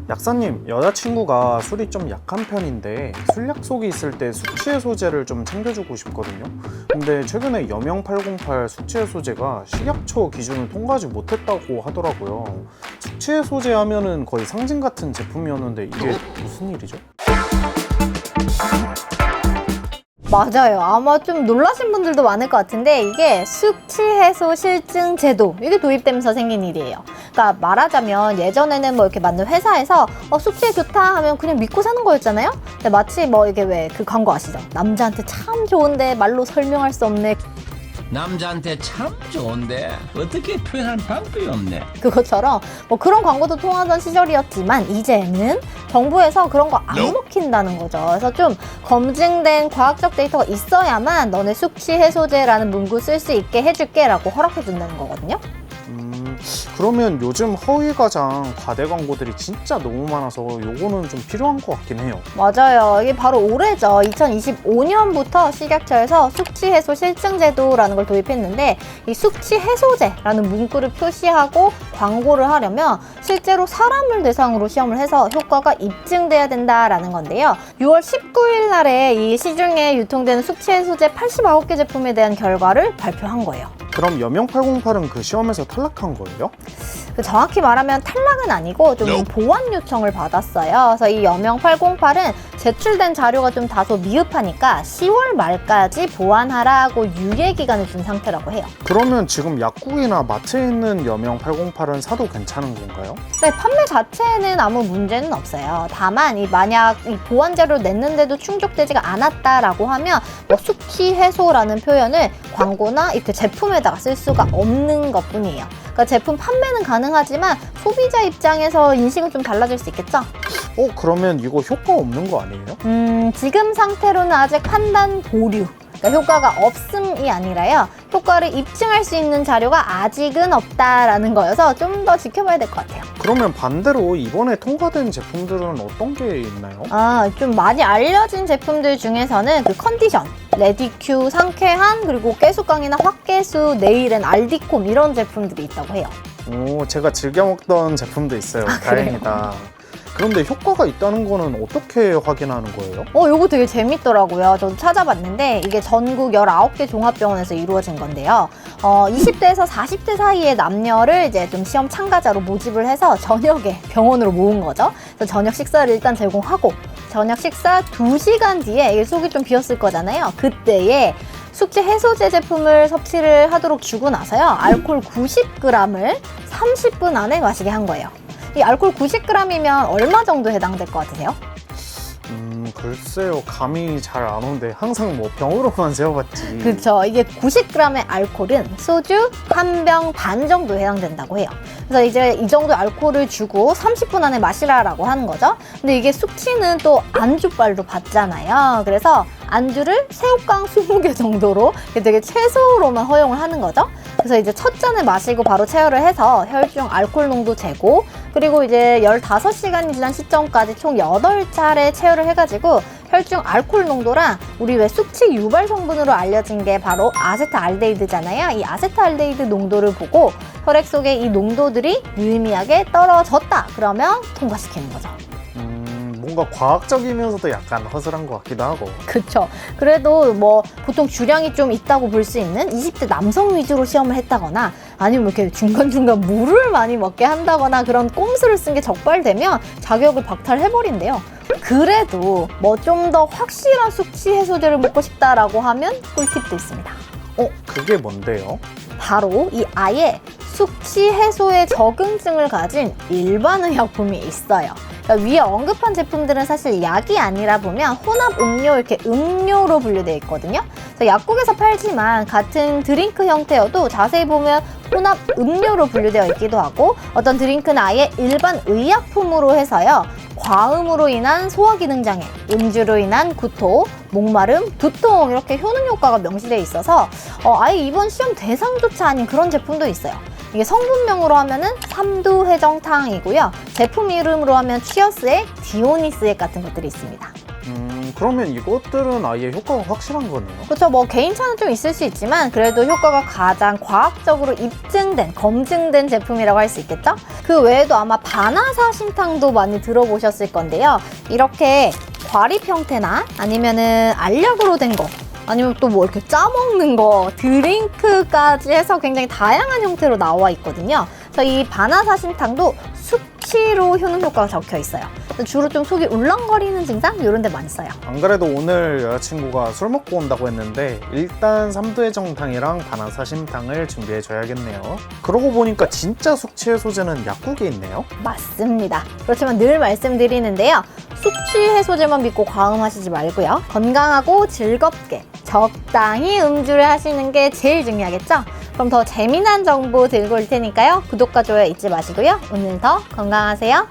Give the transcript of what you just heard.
약사님, 여자친구가 술이 좀 약한 편인데 술 약속이 있을 때 숙취해소제를 좀 챙겨주고 싶거든요. 근데 최근에 여명808 숙취해소제가 식약처 기준을 통과하지 못했다고 하더라고요. 숙취해소제 하면은 거의 상징 같은 제품이었는데 이게 무슨 일이죠? 맞아요. 아마 좀 놀라신 분들도 많을 것 같은데 이게 숙취해소실증제도 이게 도입되면서 생긴 일이에요. 그러니까 말하자면 예전에는 뭐 이렇게 만든 회사에서 숙취에 좋다 하면 그냥 믿고 사는 거였잖아요. 근데 마치 뭐 이게 왜 그 광고 아시죠? 남자한테 참 좋은데 말로 설명할 수 없네. 남자한테 참 좋은데 어떻게 표현할 방법이 없네. 그것처럼 뭐 그런 광고도 통하던 시절이었지만 이제는 정부에서 그런 거 안 먹힌다는 거죠. 그래서 좀 검증된 과학적 데이터가 있어야만 너네 숙취해소제라는 문구 쓸 수 있게 해줄게 라고 허락해준다는 거거든요. 그러면 요즘 허위과장 과대 광고들이 진짜 너무 많아서 요거는 좀 필요한 것 같긴 해요. 맞아요. 이게 바로 올해죠. 2025년부터 식약처에서 숙취해소실증제도라는 걸 도입했는데 이 숙취해소제라는 문구를 표시하고 광고를 하려면 실제로 사람을 대상으로 시험을 해서 효과가 입증돼야 된다라는 건데요. 6월 19일 날에 이 시중에 유통되는 숙취해소제 89개 제품에 대한 결과를 발표한 거예요. 그럼 여명808은 그 시험에서 탈락한 거예요? 정확히 말하면 탈락은 아니고 좀 보완 요청을 받았어요. 그래서 이 여명808은 제출된 자료가 좀 다소 미흡하니까 10월 말까지 보완하라고 유예 기간을 준 상태라고 해요. 그러면 지금 약국이나 마트에 있는 여명808은 사도 괜찮은 건가요? 네, 판매 자체에는 아무 문제는 없어요. 다만 만약 이 보완 자료를 냈는데도 충족되지가 않았다라고 하면 뭐 숙취해소라는 표현을 광고나 이렇게 제품에다가 쓸 수가 없는 것뿐이에요. 그러니까 제품 판매는 가능하지만 소비자 입장에서 인식은 좀 달라질 수 있겠죠? 그러면 이거 효과 없는 거 아니에요? 지금 상태로는 아직 판단 보류. 그러니까 효과가 없음이 아니라요. 효과를 입증할 수 있는 자료가 아직은 없다라는 거여서 좀 더 지켜봐야 될 것 같아요. 그러면 반대로 이번에 통과된 제품들은 어떤 게 있나요? 좀 많이 알려진 제품들 중에서는 그 컨디션, 레디큐, 상쾌한, 그리고 깨수깡이나 확깨수, 네일앤 알디콤 이런 제품들이 있다고 해요. 제가 즐겨 먹던 제품도 있어요. 다행이다. 그런데 효과가 있다는 거는 어떻게 확인하는 거예요? 요거 되게 재밌더라고요. 저도 찾아봤는데 이게 전국 19개 종합병원에서 이루어진 건데요. 20대에서 40대 사이의 남녀를 이제 좀 시험 참가자로 모집을 해서 저녁에 병원으로 모은 거죠. 그래서 저녁 식사를 일단 제공하고 저녁 식사 2시간 뒤에 속이 좀 비었을 거잖아요. 그때에 숙취 해소제 제품을 섭취를 하도록 주고 나서요. 알코올 90g을 30분 안에 마시게 한 거예요. 이 알코올 90g이면 얼마 정도 해당될 것 같으세요? 글쎄요. 감이 잘 안 오는데 항상 뭐 병으로만 세어봤지. 그렇죠. 이게 90g의 알코올은 소주 한 병 반 정도 해당된다고 해요. 그래서 이제 이 정도 알코올을 주고 30분 안에 마시라라고 하는 거죠. 근데 이게 숙취는 또 안주빨로 받잖아요. 그래서 안주를 새우깡 20개 정도로 되게 최소로만 허용을 하는 거죠. 그래서 이제 첫 잔을 마시고 바로 체열을 해서 혈중 알코올 농도 재고 그리고 이제 15시간이 지난 시점까지 총 8차례 체열을 해가지고 혈중 알코올 농도랑 우리 왜 숙취 유발 성분으로 알려진 게 바로 아세트알데히드잖아요. 이 아세트알데히드 농도를 보고 혈액 속에 이 농도들이 유의미하게 떨어졌다. 그러면 통과시키는 거죠. 뭔가 과학적이면서도 약간 허술한 것 같기도 하고. 그쵸. 그래도 뭐 보통 주량이 좀 있다고 볼 수 있는 20대 남성 위주로 시험을 했다거나 아니면 이렇게 중간중간 물을 많이 먹게 한다거나 그런 꼼수를 쓴 게 적발되면 자격을 박탈해버린대요. 그래도 뭐 좀 더 확실한 숙취 해소제를 먹고 싶다라고 하면 꿀팁도 있습니다. 그게 뭔데요? 바로 이 아예 숙취 해소에 적응증을 가진 일반 의약품이 있어요. 그러니까 위에 언급한 제품들은 사실 약이 아니라 보면 혼합 음료 이렇게 음료로 분류되어 있거든요. 그래서 약국에서 팔지만 같은 드링크 형태여도 자세히 보면 혼합 음료로 분류되어 있기도 하고 어떤 드링크는 아예 일반 의약품으로 해서요. 과음으로 인한 소화기능장애, 음주로 인한 구토, 목마름, 두통 이렇게 효능 효과가 명시되어 있어서 아예 이번 시험 대상조차 아닌 그런 제품도 있어요. 이게 성분명으로 하면은 삼두해정탕이고요. 제품 이름으로 하면 취어스액, 디오니스액 같은 것들이 있습니다. 그러면 이것들은 아예 효과가 확실한 거네요. 그렇죠. 뭐 개인차는 좀 있을 수 있지만 그래도 효과가 가장 과학적으로 입증된, 검증된 제품이라고 할 수 있겠죠? 그 외에도 아마 바나사심탕도 많이 들어보셨을 건데요. 이렇게 과립 형태나 아니면은 알약으로 된 거, 아니면 또 뭐 이렇게 짜먹는 거, 드링크까지 해서 굉장히 다양한 형태로 나와 있거든요. 그래서 이 바나사심탕도 숙취로 효능 효과가 적혀 있어요. 주로 좀 속이 울렁거리는 증상 이런 데 많이 써요. 안 그래도 오늘 여자친구가 술 먹고 온다고 했는데 일단 삼두해정탕이랑 바나사심탕을 준비해 줘야겠네요. 그러고 보니까 진짜 숙취 해소제는 약국에 있네요. 맞습니다. 그렇지만 늘 말씀드리는데요. 숙취 해소제만 믿고 과음하시지 말고요. 건강하고 즐겁게 적당히 음주를 하시는 게 제일 중요하겠죠? 그럼 더 재미난 정보 들고 올 테니까요. 구독과 좋아요 잊지 마시고요. 오늘 더 건강하세요.